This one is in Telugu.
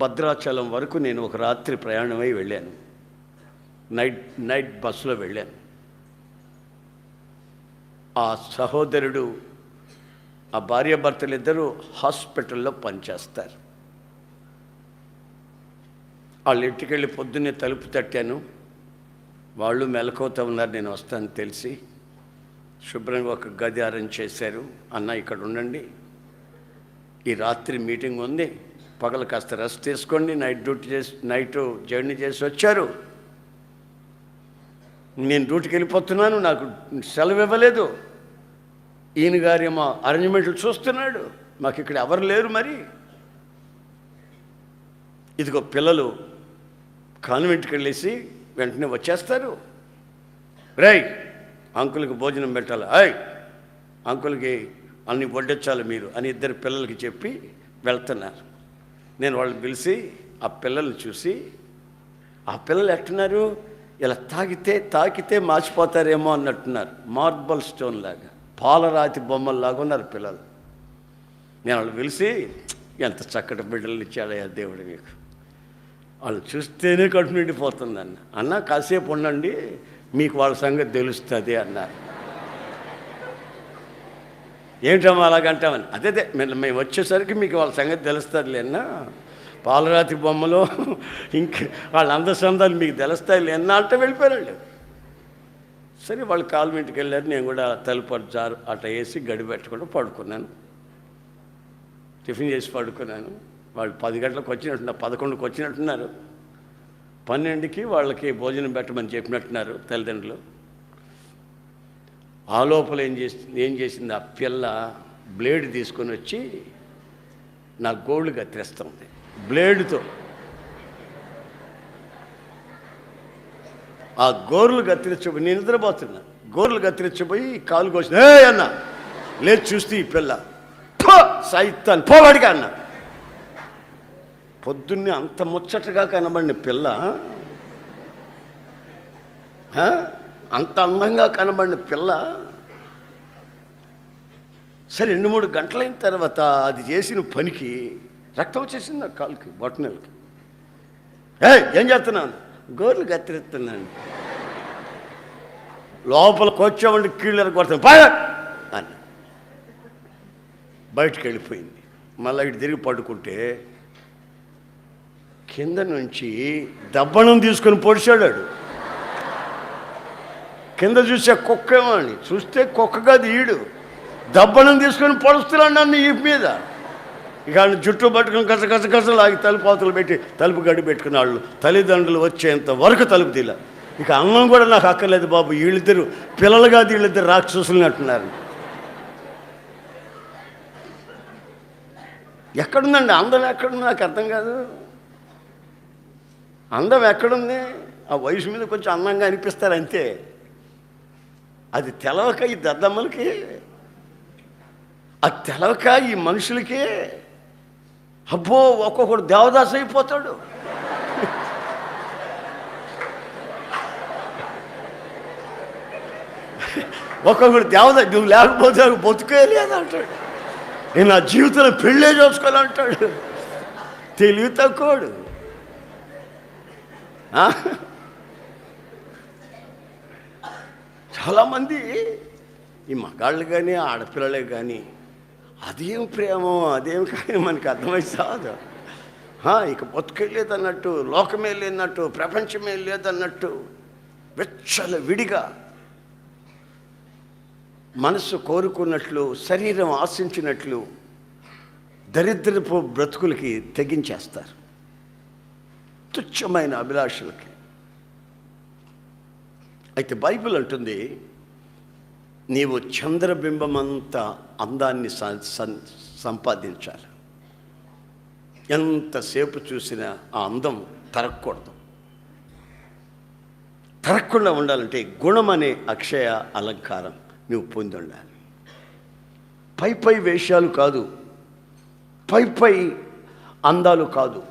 భద్రాచలం వరకు నేను ఒక రాత్రి ప్రయాణమై వెళ్ళాను. నైట్ బస్సులో వెళ్ళాను. ఆ సహోదరుడు, ఆ భార్యాభర్తలు ఇద్దరు హాస్పిటల్లో పనిచేస్తారు. వాళ్ళ ఇంటికి వెళ్ళి పొద్దున్నే తలుపు తట్టాను. వాళ్ళు మెలకువతో ఉన్నారు, నేను వస్తాను తెలిసి. శుభ్రంగా ఒక గది అరేంజ్ చేశారు. అన్న ఇక్కడ ఉండండి, ఈ రాత్రి మీటింగ్ ఉంది, పగలు కాస్త రెస్ట్ తీసుకోండి, నైట్ జర్నీ చేసి వచ్చారు, నేను డ్యూటీకి వెళ్ళిపోతున్నాను, నాకు సెలవు ఇవ్వలేదు, ఈయన గారి మా అరేంజ్మెంట్లు చూస్తున్నాడు, మాకు ఇక్కడ ఎవరు లేరు, మరి ఇదిగో పిల్లలు కాన్వెంట్కి వెళ్ళేసి వెంటనే వచ్చేస్తారు, రై అంకుల్కి భోజనం పెట్టాలి, అంకుల్కి అన్ని వడ్డించాలి మీరు అని ఇద్దరు పిల్లలకి చెప్పి వెళ్తున్నారు. నేను వాళ్ళని పిలిచి ఆ పిల్లల్ని చూసి, ఆ పిల్లలు ఎట్టున్నారు, ఇలా తాకితే మార్చిపోతారేమో అన్నట్టున్నారు. మార్బల్ స్టోన్ లాగా, పాలరాతి బొమ్మల్లాగా ఉన్నారు పిల్లలు. నేను వాళ్ళు పిలిచి, ఎంత చక్కటి బిడ్డలు ఇచ్చాడయ్యా దేవుడు మీకు, వాళ్ళు చూస్తేనే కడుపు నిండిపోతుంది అన్న కాసేపు ఉండండి, మీకు వాళ్ళ సంగతి తెలుస్తుంది అన్నారు. ఏంటమ్మా అలాగంటామని, అదే మేము వచ్చేసరికి మీకు వాళ్ళ సంగతి తెలుస్తుంది అన్నా, పాలరాతి బొమ్మలు ఇంక వాళ్ళ అందసందాలు మీకు తెలుస్తాయి లేనా అంటే వెళ్ళిపోయారు. సరే వాళ్ళు కాన్వెంట్కి వెళ్ళారు. నేను కూడా తలుపు జారు అట్ట వేసి గడి పెట్టుకుంటూ పడుకున్నాను. టిఫిన్ చేసి పడుకున్నాను. వాళ్ళు 10 గంటలకు వచ్చినట్టున్నారు, 11కి వచ్చినట్టున్నారు. 12కి వాళ్ళకి భోజనం పెట్టమని చెప్పినట్టున్నారు తల్లిదండ్రులు. ఆ లోపల ఏం చేసింది, ఆ పిల్ల బ్లేడ్ తీసుకొని వచ్చి నా గోళ్ళు కత్తిరిస్తుంది బ్లేడ్తో. ఆ గోర్లు కత్తిరించబోయి, నేను నిద్రపోతున్నా, గోర్లు కత్తిరించబోయి కాలు కోసిన, అన్న లేదు చూస్తే ఈ పిల్ల సైతాన్ పోవాడిగా అన్న. పొద్దున్నే అంత ముచ్చటగా కనబడిన పిల్ల, అంత అందంగా కనబడిన పిల్ల, సరే 2-3 గంటలైన తర్వాత అది చేసిన పనికి రక్తం వచ్చేసింది నా కాలుకి, బొట్టనెలకి. ఏం చేస్తున్నాను, గోర్లు కత్తిరిస్తున్నాను. లోపలికి వచ్చామంటే కీళ్ళని కొడతాను బాగా అని బయటకు వెళ్ళిపోయింది. మళ్ళీ ఇటు తిరిగి పడుకుంటే కింద నుంచి దబ్బణం తీసుకొని పొడిచాడు. కింద చూసే కుక్క ఏమో అని చూస్తే కుక్క కాదు, ఈడు దబ్బణం తీసుకొని పొడుస్తున్నాడు నన్ను ఈ మీద. ఇక జుట్టు పట్టుకుని కస లాగి తలుపు పెట్టి తలుపు గడి పెట్టుకున్న వాళ్ళు తల్లిదండ్రులు వచ్చేంత వరకు తలుపు తీలా. ఇక అన్నం కూడా నాకు అక్కర్లేదు బాబు, వీళ్ళిద్దరు పిల్లలు కాదు, వీళ్ళిద్దరు రాక్షసులు అంటున్నారు. ఎక్కడుందండి అందం, ఎక్కడుంది నాకు అర్థం కాదు. అందం ఎక్కడుంది, ఆ వయసు మీద కొంచెం అందంగా అనిపిస్తారు అంతే. అది తెలవక ఈ దద్దమ్మలకి, అది తెలవక ఈ మనుషులకి, అబ్బో ఒక్కొక్కడు దేవదాసు అయిపోతాడు. ఒక్కొక్కడు దేవదాసు, నువ్వు లేకపోతే బతుకేలేదు అంటాడు, నేను నా జీవితంలో పెళ్ళే చేసుకోవాలంటాడు. తెలివి తక్కువడు. చాలామంది ఈ మగాళ్ళు కానీ ఆడపిల్లలే కానీ అదేం ప్రేమో అదేం కానీ మనకి అర్థమై సాదు. ఇక బతుకెళ్ళేదన్నట్టు, లోకమే లేదన్నట్టు, ప్రపంచమే లేదన్నట్టు వెచ్చల విడిగా మనసు కోరుకున్నట్లు, శరీరం ఆశించినట్లు దరిద్రపు బ్రతుకులకి తెగించేస్తారు, తుచ్చమైన అభిలాషలకి. అయితే బైబిల్ అంటుంది, నీవు చంద్రబింబమంత అందాన్ని సంపాదించాలి. ఎంతసేపు చూసినా ఆ అందం తరగకూడదు. తరగకుండా ఉండాలంటే గుణం అనే అక్షయ అలంకారం నువ్వు పొంది ఉండాలి. పై వేషాలు కాదు, పై అందాలు కాదు,